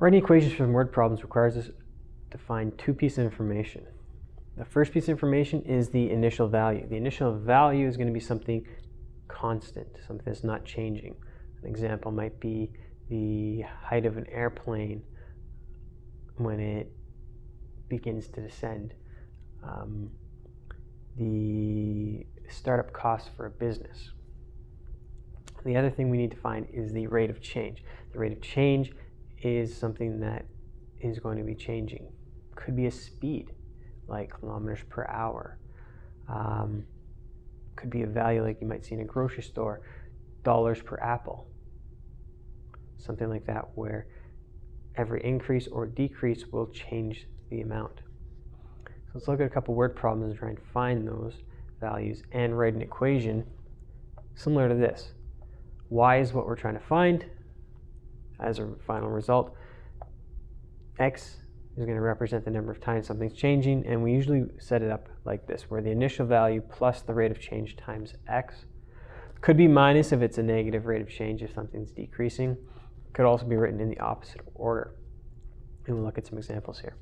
Writing equations from word problems requires us to find two pieces of information. The first piece of information is the initial value. The initial value is going to be something constant, something that's not changing. An example might be the height of an airplane when it begins to descend, the startup cost for a business. The other thing we need to find is the rate of change. The rate of change is something that is going to be changing. Could be a speed, like kilometers per hour. Could be a value like you might see in a grocery store, dollars per apple. Something like that, where every increase or decrease will change the amount. So let's look at a couple word problems and try and find those values and write an equation similar to this. Y is what we're trying to find as a final result. X is going to represent the number of times something's changing, and we usually set it up like this, where the initial value plus the rate of change times X. Could be minus if it's a negative rate of change, if something's decreasing. Could also be written in the opposite order. And we'll look at some examples here.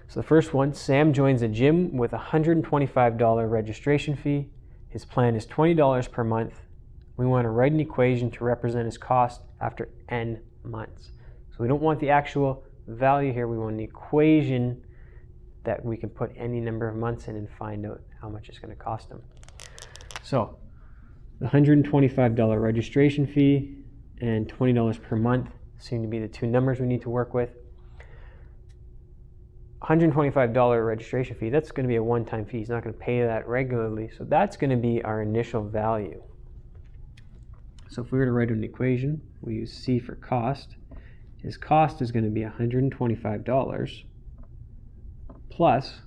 So the first one, Sam joins a gym with a $125 registration fee. His plan is $20 per month. We want to write an equation to represent his cost after n months. So we don't want the actual value here, we want an equation that we can put any number of months in and find out how much it's going to cost him. So the $125 registration fee and $20 per month seem to be the two numbers we need to work with. $125 registration fee, that's going to be a one-time fee. He's not going to pay that regularly, so that's going to be our initial value. So if we were to write an equation, we use C for cost. His cost is going to be $125 plus,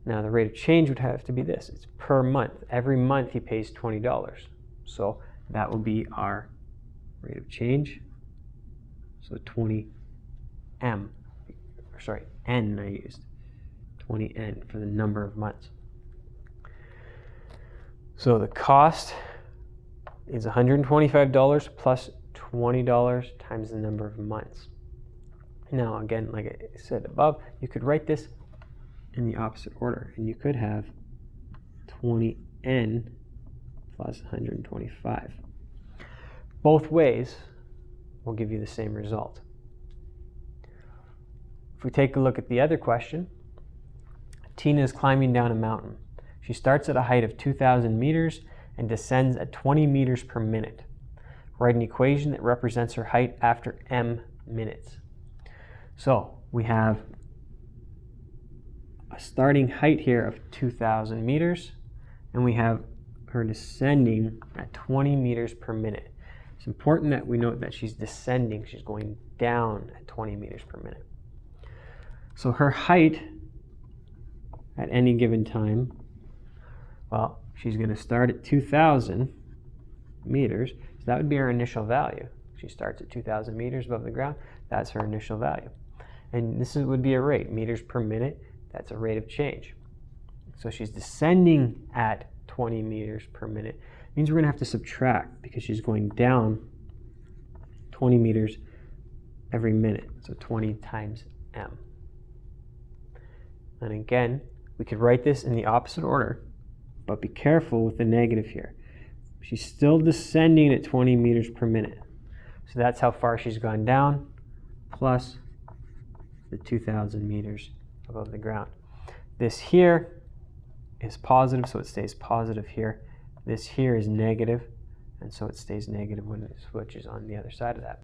now the rate of change would have to be this. It's per month. Every month he pays $20. So that will be our rate of change. So 20M, sorry, N I used. 20N for the number of months. So the cost is $125 plus $20 times the number of months. Now again, like I said above, you could write this in the opposite order, and you could have 20N plus 125. Both ways will give you the same result. If we take a look at the other question, Tina is climbing down a mountain. She starts at a height of 2,000 meters and descends at 20 meters per minute. Write an equation that represents her height after m minutes. So we have a starting height here of 2,000 meters, and we have her descending at 20 meters per minute. It's important that we note that she's descending. She's going down at 20 meters per minute. So her height at any given time, well, she's going to start at 2,000 meters. So that would be her initial value. She starts at 2,000 meters above the ground. That's her initial value. And this would be a rate, meters per minute. That's a rate of change. So she's descending at 20 meters per minute. It means we're going to have to subtract because she's going down 20 meters every minute. So 20 times m. And again, we could write this in the opposite order, but be careful with the negative here. She's still descending at 20 meters per minute. So that's how far she's gone down, plus the 2,000 meters above the ground. This here is positive, so it stays positive here. This here is negative, and so it stays negative when it switches on the other side of that.